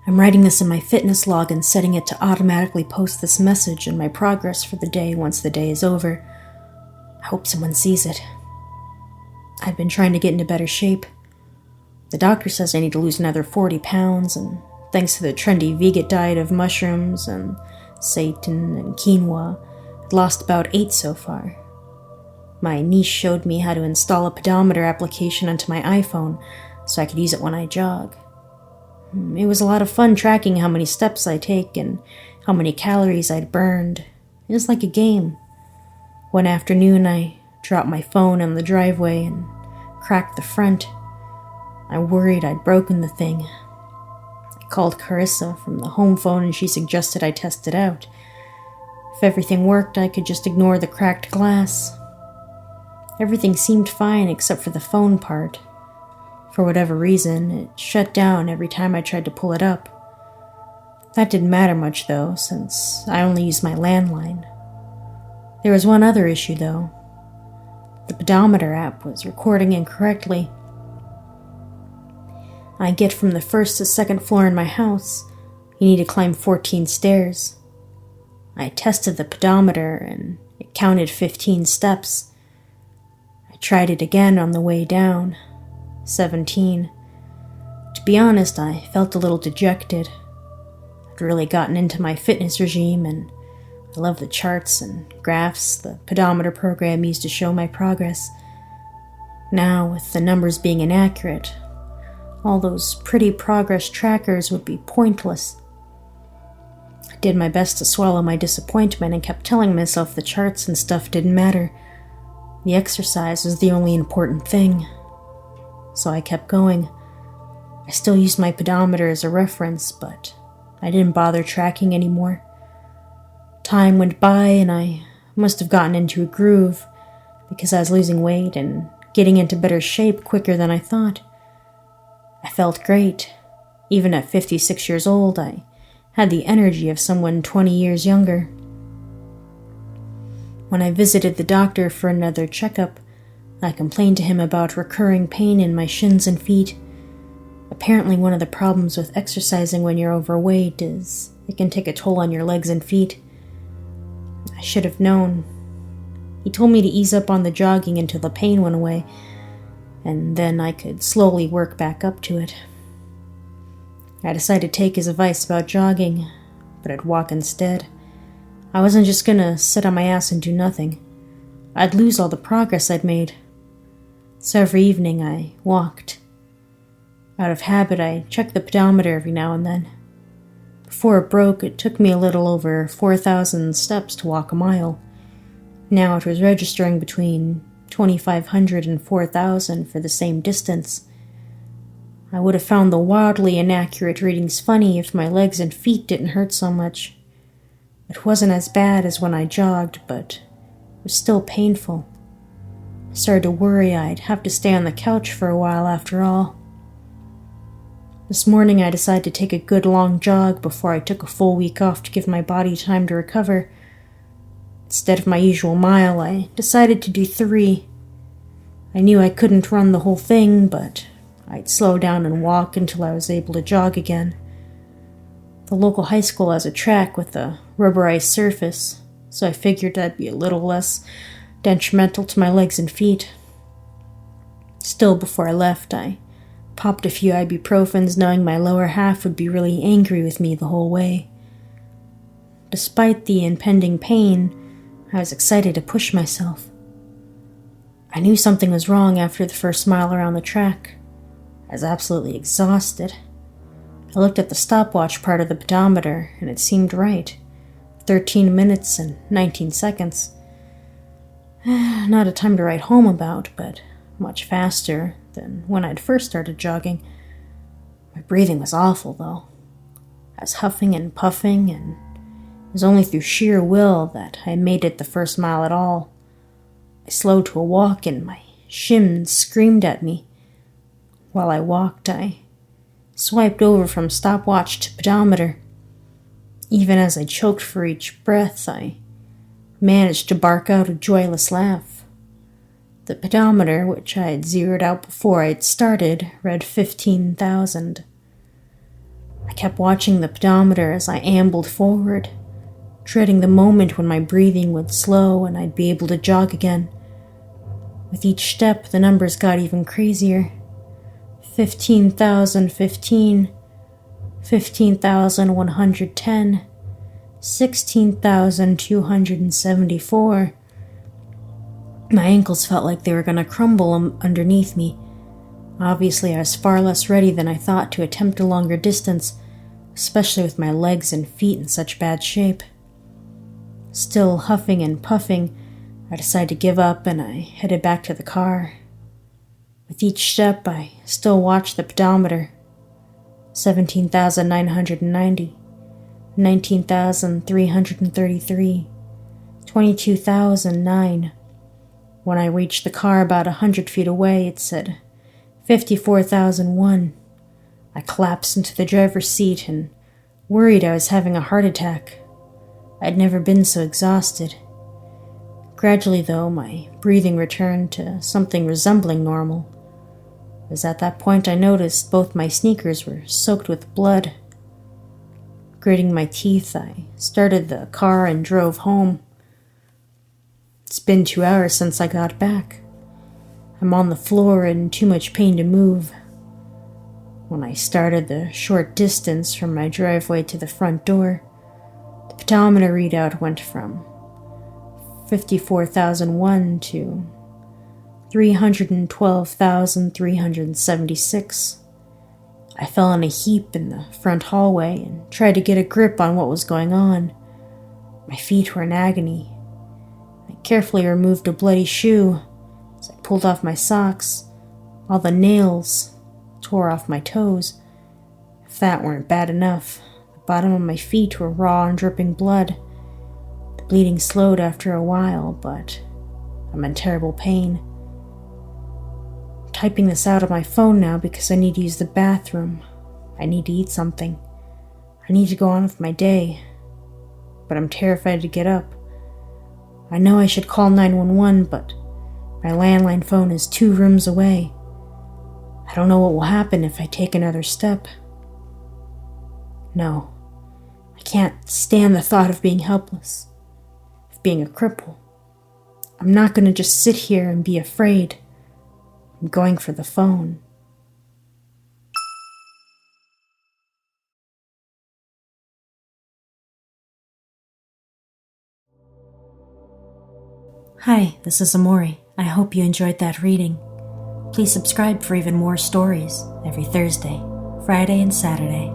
I'm writing this in my fitness log and setting it to automatically post this message and my progress for the day once the day is over. I hope someone sees it. I've been trying to get into better shape. The doctor says I need to lose another 40 pounds, and thanks to the trendy vegan diet of mushrooms and seitan and quinoa, I've lost about 8 so far. My niece showed me how to install a pedometer application onto my iPhone so I could use it when I jog. It was a lot of fun tracking how many steps I take and how many calories I'd burned. It was like a game. One afternoon, I dropped my phone in the driveway and cracked the front. I worried I'd broken the thing. I called Carissa from the home phone and she suggested I test it out. If everything worked, I could just ignore the cracked glass. Everything seemed fine except for the phone part. For whatever reason, it shut down every time I tried to pull it up. That didn't matter much though, since I only used my landline. There was one other issue though. The pedometer app was recording incorrectly. I get from the first to second floor in my house. You need to climb 14 stairs. I tested the pedometer and it counted 15 steps. I tried it again on the way down. 17. To be honest, I felt a little dejected. I'd really gotten into my fitness regime and I love the charts and graphs the pedometer program used to show my progress. Now, with the numbers being inaccurate, all those pretty progress trackers would be pointless. I did my best to swallow my disappointment and kept telling myself the charts and stuff didn't matter. The exercise was the only important thing. So I kept going. I still used my pedometer as a reference, but I didn't bother tracking anymore. Time went by and I must have gotten into a groove because I was losing weight and getting into better shape quicker than I thought. I felt great. Even at 56 years old, I had the energy of someone 20 years younger. When I visited the doctor for another checkup, I complained to him about recurring pain in my shins and feet. Apparently one of the problems with exercising when you're overweight is it can take a toll on your legs and feet. I should have known. He told me to ease up on the jogging until the pain went away, and then I could slowly work back up to it. I decided to take his advice about jogging, but I'd walk instead. I wasn't just gonna sit on my ass and do nothing. I'd lose all the progress I'd made. So every evening I walked. Out of habit, I checked the pedometer every now and then. Before it broke, it took me a little over 4,000 steps to walk a mile. Now it was registering between 2,500 and 4,000 for the same distance. I would have found the wildly inaccurate readings funny if my legs and feet didn't hurt so much. It wasn't as bad as when I jogged, but it was still painful. I started to worry I'd have to stay on the couch for a while after all. This morning I decided to take a good long jog before I took a full week off to give my body time to recover. Instead of my usual mile, I decided to do 3. I knew I couldn't run the whole thing, but I'd slow down and walk until I was able to jog again. The local high school has a track with a rubberized surface, so I figured that'd be a little less detrimental to my legs and feet. Still, before I left, I popped a few ibuprofens knowing my lower half would be really angry with me the whole way. Despite the impending pain, I was excited to push myself. I knew something was wrong after the first mile around the track. I was absolutely exhausted. I looked at the stopwatch part of the pedometer, and it seemed right. 13 minutes and 19 seconds. Not a time to write home about, but much faster than when I'd first started jogging. My breathing was awful, though. I was huffing and puffing, and it was only through sheer will that I made it the first mile at all. I slowed to a walk, and my shins screamed at me. While I walked, I swiped over from stopwatch to pedometer. Even as I choked for each breath, I managed to bark out a joyless laugh. The pedometer, which I had zeroed out before I'd started, read 15,000. I I kept watching the pedometer as I ambled forward, dreading the moment when my breathing would slow and I'd be able to jog again. With each step, the numbers got even crazier. 15,015, 15,110, 16,274. My ankles felt like they were going to crumble underneath me. Obviously, I was far less ready than I thought to attempt a longer distance, especially with my legs and feet in such bad shape. Still huffing and puffing, I decided to give up and I headed back to the car. With each step, I still watched the pedometer. 17,990, 19,333, 22,009. When I reached the car about 100 feet away, it said 54,001. I collapsed into the driver's seat and worried I was having a heart attack. I'd never been so exhausted. Gradually, though, my breathing returned to something resembling normal. It was at that point I noticed both my sneakers were soaked with blood. Gritting my teeth, I started the car and drove home. It's been 2 hours since I got back. I'm on the floor in too much pain to move. When I started the short distance from my driveway to the front door, the pedometer readout went from 54,001 to 312,376. I fell in a heap in the front hallway and tried to get a grip on what was going on. My feet were in agony. I carefully removed a bloody shoe. As I pulled off my socks, all the nails tore off my toes. If that weren't bad enough, the bottom of my feet were raw and dripping blood. The bleeding slowed after a while, but I'm in terrible pain. I'm typing this out on my phone now because I need to use the bathroom. I need to eat something. I need to go on with my day. But I'm terrified to get up. I know I should call 911, but my landline phone is 2 rooms away. I don't know what will happen if I take another step. No, I can't stand the thought of being helpless, of being a cripple. I'm not going to just sit here and be afraid. I'm going for the phone. Hi, this is Amori. I hope you enjoyed that reading. Please subscribe for even more stories every Thursday, Friday, and Saturday.